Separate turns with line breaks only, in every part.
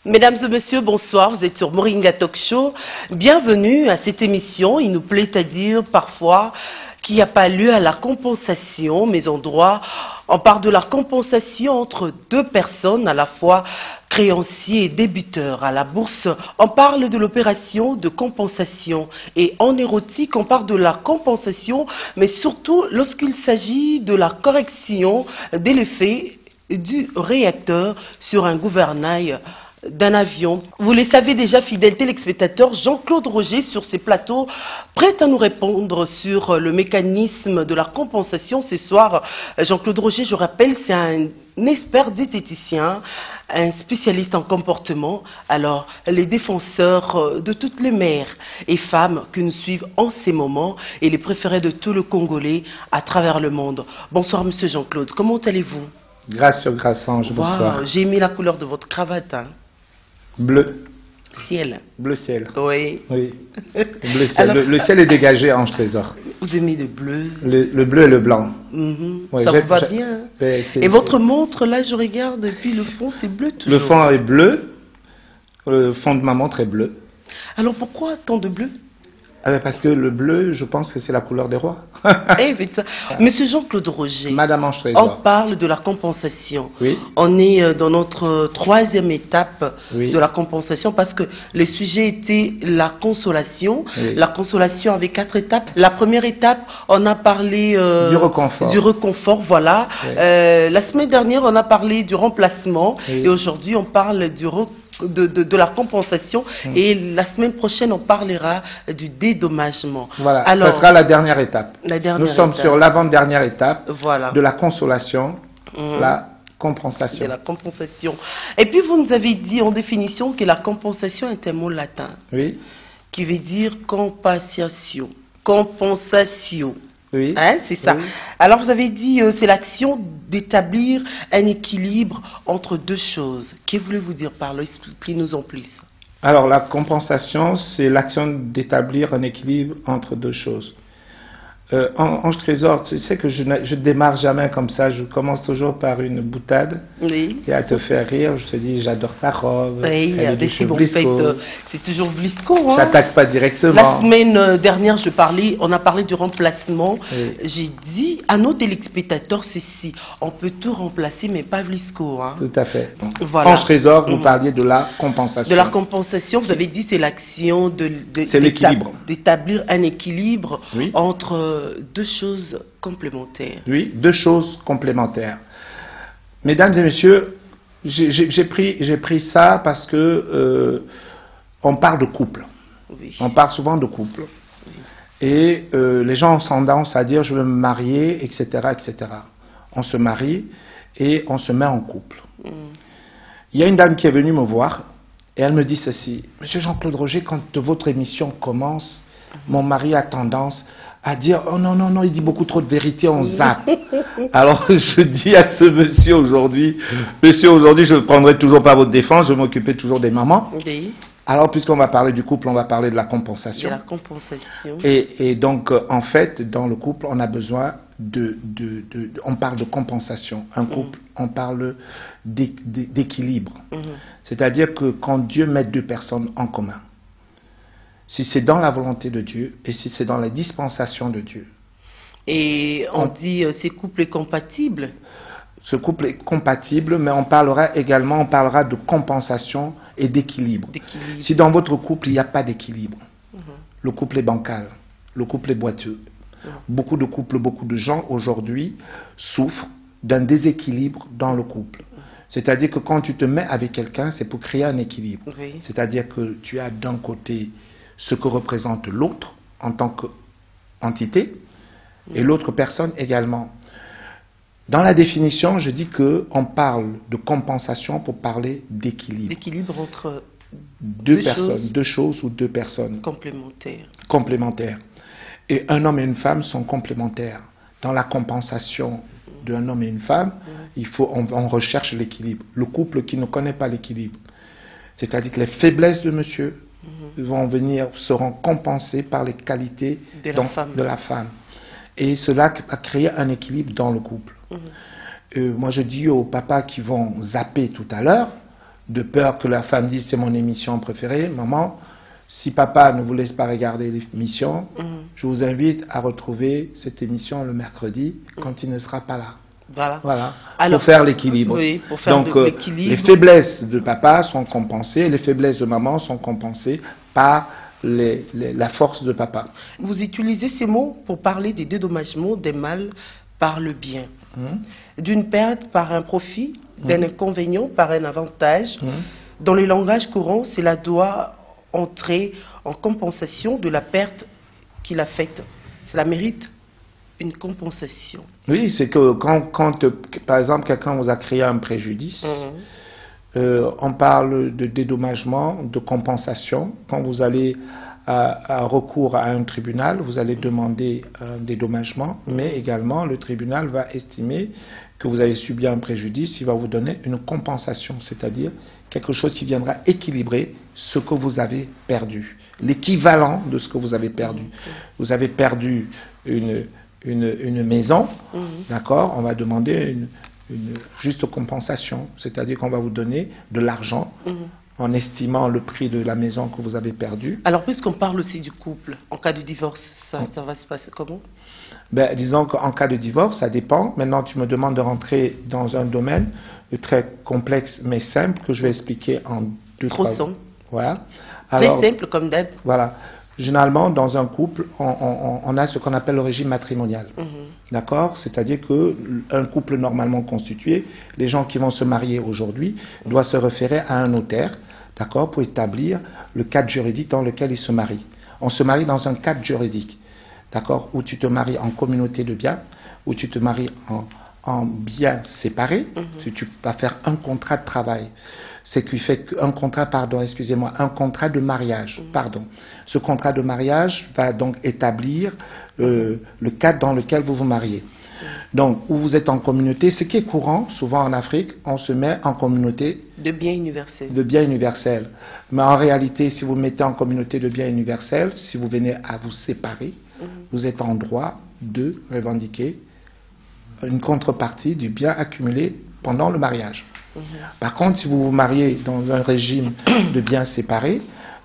Mesdames et messieurs, bonsoir, vous êtes sur Moringa Talk Show. Bienvenue à cette émission. Il nous plaît à dire parfois qu'il n'y a pas lieu à la compensation, mais en droit, on parle de la compensation entre deux personnes, à la fois créanciers et débiteurs. À la bourse, on parle de l'opération de compensation. Et en érotique, on parle de la compensation, mais surtout lorsqu'il s'agit de la correction de l'effet du réacteur sur un gouvernail d'un avion. Vous le savez déjà, fidèles téléspectateurs, Jean-Claude Roger sur ces plateaux, prêt à nous répondre sur le mécanisme de la compensation. Ce soir, Jean-Claude Roger, je rappelle, c'est un expert diététicien, un spécialiste en comportement. Alors, les défenseurs de toutes les mères et femmes qui nous suivent en ces moments et les préférés de tout le Congolais à travers le monde. Bonsoir, monsieur Jean-Claude. Comment allez-vous?
Grâce sur grâce, Ange, bonsoir.
Wow, j'ai aimé la couleur de votre cravate. Hein.
Bleu.
Ciel.
Bleu ciel.
Oui.
Oui. Bleu ciel.
Alors,
le ciel est dégagé, Ange Trésor.
Vous aimez le bleu?
Le bleu et le blanc.
Ouais, ça vous va bien. Hein? Et votre montre, là, je regarde, et puis le fond, c'est bleu toujours.
Le fond est bleu. Le fond de ma montre est bleu.
Alors pourquoi tant de bleu?
Parce que le bleu, je pense que c'est la couleur des rois.
Faites ça. Monsieur Jean-Claude Roger,
Madame Ange Trésor,
on parle de la compensation.
Oui.
On est dans notre troisième étape
Oui.
de la compensation parce que le sujet était la consolation.
Oui.
La consolation avait 4 étapes. La première étape, on a parlé
du reconfort.
Du reconfort, voilà.
Oui.
La semaine dernière, on a parlé du remplacement.
Oui.
Et aujourd'hui, on parle de la compensation et la semaine prochaine on parlera du dédommagement.
Voilà,
alors,
ça sera la dernière étape.
Nous
sommes sur l'avant-dernière étape,
voilà,
de la consolation, la compensation.
De la compensation. Et puis vous nous avez dit en définition que la compensation est un mot latin,
Oui.
qui veut dire compensation. Compensation.
Oui.
Hein, c'est ça. Oui. Alors vous avez dit c'est l'action d'établir un équilibre entre deux choses. Que voulez-vous dire par là? Expliquez-nous en plus.
Alors la compensation, c'est l'action d'établir un équilibre entre deux choses. Ange Trésor, tu sais que je ne démarre jamais comme ça, je commence toujours par une boutade.
Oui.
Et à te faire rire, je te dis j'adore ta robe.
Oui, c'est toujours Vlisco. Hein.
J'attaque pas directement.
La semaine dernière, on a parlé du remplacement.
Oui.
J'ai dit à nos téléspectateurs ceci, on peut tout remplacer mais pas Vlisco. Hein.
Tout à fait.
Voilà.
Ange Trésor, vous parliez de la compensation.
De la compensation, vous avez dit c'est l'action d'établir un équilibre
oui.
entre deux choses complémentaires.
Oui, deux choses complémentaires. Mesdames et messieurs, j'ai pris ça parce que on parle de couple. Oui. On parle souvent de couple. Oui. Et les gens ont tendance à dire je veux me marier, etc., etc. On se marie et on se met en couple. Il y a une dame qui est venue me voir et elle me dit ceci: Monsieur Jean-Claude Roger, quand votre émission commence, mon mari a tendance à dire oh non, non, non, il dit beaucoup trop de vérité, on zappe. Alors je dis à ce monsieur aujourd'hui, je ne prendrai toujours pas votre défense, je vais m'occuper toujours des mamans. Oui. Alors puisqu'on va parler du couple, on va parler de la compensation.
De la compensation.
Et donc en fait, dans le couple, on a besoin on parle de compensation. Un couple, on parle d'équilibre. C'est-à-dire que quand Dieu met deux personnes en commun, si c'est dans la volonté de Dieu et si c'est dans la dispensation de Dieu.
Et on dit ce couple est compatible.
Ce couple est compatible, mais on parlera de compensation et d'équilibre. Si dans votre couple, il n'y a pas d'équilibre, le couple est bancal, le couple est boiteux. Beaucoup de couples, beaucoup de gens aujourd'hui souffrent d'un déséquilibre dans le couple. C'est-à-dire que quand tu te mets avec quelqu'un, c'est pour créer un équilibre. Oui. C'est-à-dire que tu as d'un côté ce que représente l'autre en tant qu'entité et l'autre personne également. Dans la définition, je dis qu'on parle de compensation pour parler d'équilibre.
D'équilibre entre
deux choses ou deux personnes.
Complémentaires.
Complémentaires. Et un homme et une femme sont complémentaires. Dans la compensation d'un homme et une femme, on recherche l'équilibre. Le couple qui ne connaît pas l'équilibre, c'est-à-dire que les faiblesses de monsieur seront compensées par les qualités de la femme. Et cela a créé un équilibre dans le couple. moi je dis aux papas qui vont zapper tout à l'heure, de peur que leur femme dise c'est mon émission préférée, maman, si papa ne vous laisse pas regarder l'émission, je vous invite à retrouver cette émission le mercredi quand il ne sera pas là. Voilà. Alors, pour faire l'équilibre.
Oui, pour faire
donc les faiblesses de papa sont compensées, les faiblesses de maman sont compensées par la force de papa.
Vous utilisez ces mots pour parler des dédommagements des mal par le bien, d'une perte par un profit, d'un inconvénient par un avantage. Dans le langage courant, cela doit entrer en compensation de la perte qu'il a faite. Cela mérite une compensation.
Oui, c'est que quand par exemple, quelqu'un vous a créé un préjudice, on parle de dédommagement, de compensation. Quand vous allez à recours à un tribunal, vous allez demander un dédommagement, mais également le tribunal va estimer que vous avez subi un préjudice, il va vous donner une compensation, c'est-à-dire quelque chose qui viendra équilibrer ce que vous avez perdu, l'équivalent de ce que vous avez perdu. Vous avez perdu une maison, d'accord, on va demander une juste compensation, c'est-à-dire qu'on va vous donner de l'argent en estimant le prix de la maison que vous avez perdue.
Alors, puisqu'on parle aussi du couple, en cas de divorce, ça va se passer comment?
Ben, disons qu'en cas de divorce, ça dépend. Maintenant, tu me demandes de rentrer dans un domaine très complexe mais simple que je vais expliquer en deux,
Trop
trois...
simple.
Voilà.
Alors, très simple comme d'hab.
Voilà. Généralement, dans un couple, on a ce qu'on appelle le régime matrimonial. D'accord? C'est-à-dire qu'un couple normalement constitué, les gens qui vont se marier aujourd'hui doivent se référer à un notaire, d'accord, pour établir le cadre juridique dans lequel ils se marient. On se marie dans un cadre juridique, d'accord, où tu te maries en communauté de biens, où tu te maries en biens séparés, tu vas faire un contrat de travail. C'est qu'il fait un contrat, un contrat de mariage, Ce contrat de mariage va donc établir le cadre dans lequel vous vous mariez. Donc, où vous êtes en communauté, ce qui est courant, souvent en Afrique, on se met en communauté
de biens universels.
De biens universels. Mais en réalité, si vous mettez en communauté de biens universels, si vous venez à vous séparer, vous êtes en droit de revendiquer une contrepartie du bien accumulé pendant le mariage. Par contre, si vous vous mariez dans un régime de biens séparés,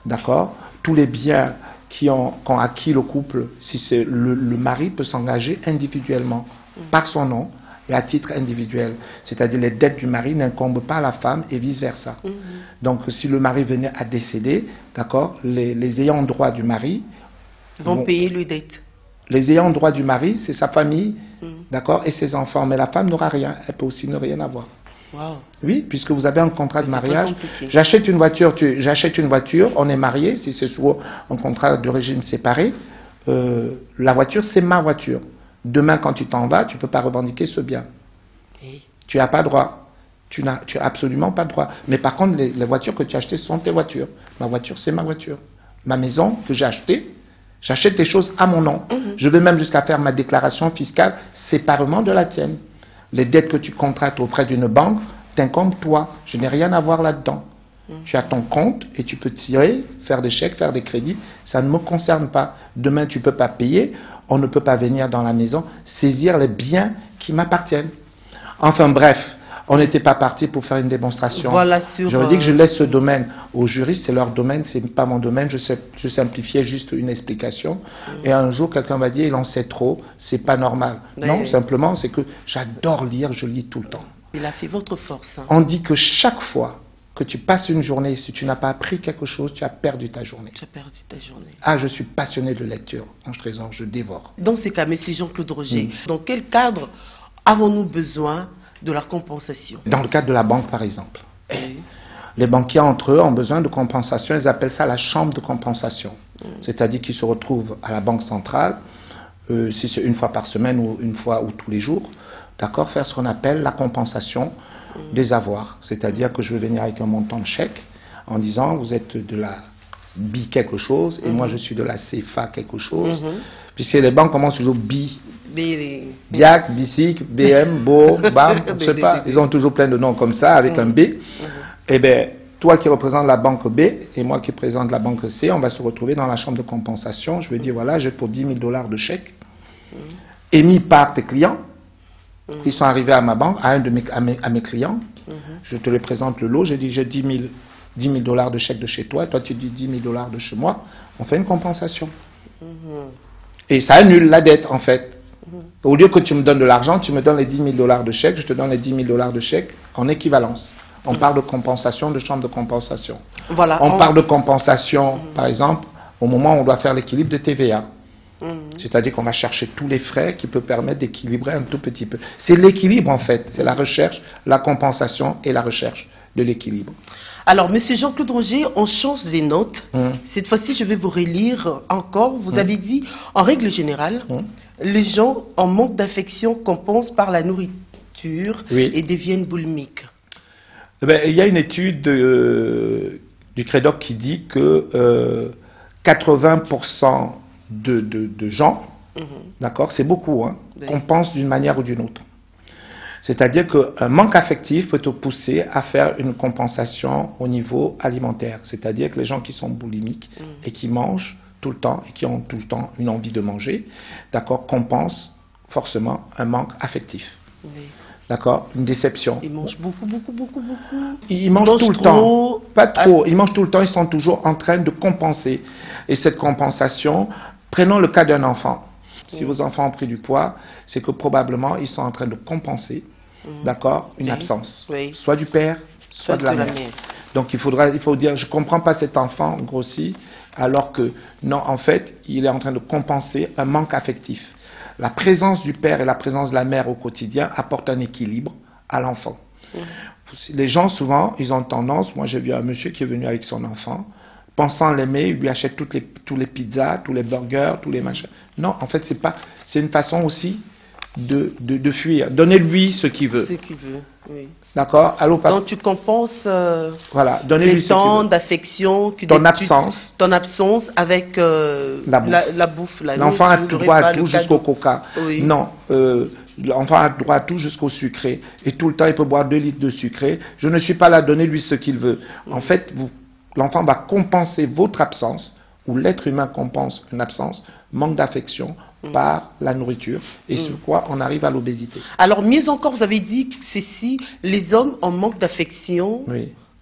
d'accord, tous les biens qu'ont acquis le couple, si c'est le mari peut s'engager individuellement, par son nom et à titre individuel. C'est-à-dire les dettes du mari n'incombent pas à la femme et vice-versa. Donc, si le mari venait à décéder, d'accord, les ayants droit du mari
vont payer les dettes.
Les ayants droit du mari, c'est sa famille, d'accord, et ses enfants. Mais la femme n'aura rien. Elle peut aussi ne rien avoir.
Wow.
Oui, puisque vous avez un contrat de mariage. J'achète une voiture, on est marié, si c'est sur un contrat de régime séparé, la voiture, c'est ma voiture. Demain, quand tu t'en vas, tu ne peux pas revendiquer ce bien. Tu n'as pas droit. Tu n'as absolument pas droit. Mais par contre, les voitures que tu as achetées sont tes voitures. Ma voiture, c'est ma voiture. Ma maison que j'ai achetée, j'achète des choses à mon nom. Je vais même jusqu'à faire ma déclaration fiscale séparément de la tienne. Les dettes que tu contractes auprès d'une banque t'incombent toi. Je n'ai rien à voir là-dedans. Tu as ton compte et tu peux tirer, faire des chèques, faire des crédits. Ça ne me concerne pas. Demain, tu ne peux pas payer. On ne peut pas venir dans la maison saisir les biens qui m'appartiennent. Enfin bref, on n'était pas parti pour faire une démonstration.
Voilà
J'aurais dit que je laisse ce domaine aux juristes, c'est leur domaine, c'est pas mon domaine. Je simplifiais juste une explication. Et un jour, quelqu'un m'a dit, il en sait trop, c'est pas normal. Non, simplement, c'est que j'adore lire, je lis tout le temps.
Il a fait votre force.
On dit que chaque fois que tu passes une journée, si tu n'as pas appris quelque chose, tu as perdu ta journée.
Tu as perdu ta journée.
Ah, je suis passionné de lecture. En trésor, je dévore.
Dans ces cas, M. Jean-Claude Roger, dans quel cadre avons-nous besoin de la compensation?
Dans le cadre de la banque, par exemple. Les banquiers, entre eux, ont besoin de compensation. Ils appellent ça la chambre de compensation. C'est-à-dire qu'ils se retrouvent à la banque centrale, si c'est une fois par semaine ou une fois ou tous les jours, d'accord, faire ce qu'on appelle la compensation des avoirs. C'est-à-dire que je vais venir avec un montant de chèque en disant, vous êtes de la BI quelque chose et moi je suis de la CFA quelque chose. Puisque les banques commencent toujours BI. BIAC, BICIC, BM, BO, BAM, je ne sais pas. Ils ont toujours plein de noms comme ça avec un B. Eh bien, toi qui représentes la banque B et moi qui représente la banque C, on va se retrouver dans la chambre de compensation. Je vais dire, voilà, j'ai pour $10 000 de chèque émis par tes clients. Ils sont arrivés à ma banque, à un de mes clients. Je te le présente le lot. J'ai dit, j'ai 10 000 $ de chèque de chez toi. Et toi, tu dis 10 000 $ de chez moi. On fait une compensation. Et ça annule la dette, en fait. Au lieu que tu me donnes de l'argent, tu me donnes les 10 000 $ de chèque. Je te donne les 10 000 $ de chèque en équivalence. On parle de compensation, de chambre de compensation.
Voilà,
on parle de compensation, par exemple, au moment où on doit faire l'équilibre de TVA. C'est-à-dire qu'on va chercher tous les frais qui peuvent permettre d'équilibrer un tout petit peu. C'est l'équilibre en fait, c'est la recherche, la compensation et la recherche de l'équilibre.
Alors, Monsieur Jean-Claude Roger, on change les notes. Cette fois-ci, je vais vous relire encore. Vous avez dit, en règle générale, les gens en manque d'affection compensent par la nourriture et deviennent boulimiques.
Eh bien, il y a une étude du Crédoc qui dit que 80% de gens, d'accord, c'est beaucoup, hein, compensent d'une manière ou d'une autre. C'est-à-dire qu'un manque affectif peut te pousser à faire une compensation au niveau alimentaire. C'est-à-dire que les gens qui sont boulimiques et qui mangent tout le temps et qui ont tout le temps une envie de manger, d'accord, compensent forcément un manque affectif. D'accord, une déception.
Ils mangent beaucoup.
Ils mangent tout le temps. Pas trop. Ils mangent tout le temps. Ils sont toujours en train de compenser. Et cette compensation, prenons le cas d'un enfant. Si vos enfants ont pris du poids, c'est que probablement ils sont en train de compenser, d'accord, une absence. Soit du père, soit de la mère. Donc il faut dire, je ne comprends pas cet enfant grossit, alors que non, en fait, il est en train de compenser un manque affectif. La présence du père et la présence de la mère au quotidien apportent un équilibre à l'enfant. Les gens, souvent, ils ont tendance, moi j'ai vu un monsieur qui est venu avec son enfant, pensant l'aimer, il lui achète tous les pizzas, tous les burgers, tous les machins. Non, en fait, c'est une façon aussi de fuir. Donnez-lui ce qu'il veut.
Ce qu'il veut, oui.
D'accord?
Donc tu compenses
voilà, donnez-lui
les temps d'affection,
ton absence.
Ton absence avec la bouffe.
L'enfant a droit à tout jusqu'au coca. Oui. Non, l'enfant a droit à tout jusqu'au sucré. Et tout le temps, il peut boire 2 litres de sucré. Je ne suis pas là, donnez-lui ce qu'il veut. En fait, l'enfant va compenser votre absence, ou l'être humain compense une absence, manque d'affection, par la nourriture, et sur quoi on arrive à l'obésité.
Alors, mieux encore, vous avez dit que ceci, les hommes en manque d'affection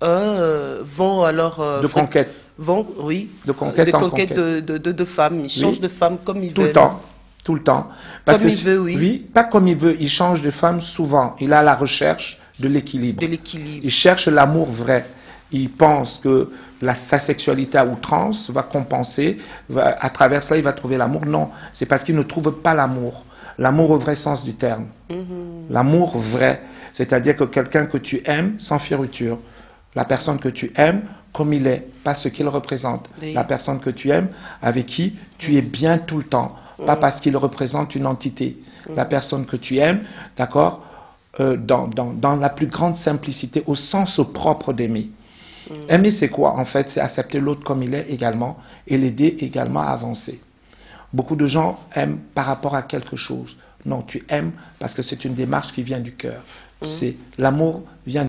vont alors...
de conquête.
De conquête de femmes. Ils changent de femme comme ils veulent.
Tout le temps. Tout le temps. Parce
comme il veut, oui.
Oui, pas comme il veut. Il change de femme souvent. Il a la recherche de l'équilibre. Il cherche l'amour vrai. Il pense que sa sexualité à outrance va compenser, à travers cela il va trouver l'amour. Non, c'est parce qu'il ne trouve pas l'amour. L'amour au vrai sens du terme. L'amour vrai, c'est-à-dire que quelqu'un que tu aimes sans fioriture. La personne que tu aimes comme il est, pas ce qu'il représente. La personne que tu aimes, avec qui tu es bien tout le temps, pas parce qu'il représente une entité. La personne que tu aimes, d'accord, dans la plus grande simplicité, au sens propre d'aimer. Aimer, c'est quoi en fait? C'est accepter l'autre comme il est également et l'aider également à avancer. Beaucoup de gens aiment par rapport à quelque chose. Non, tu aimes parce que c'est une démarche qui vient du cœur. L'amour vient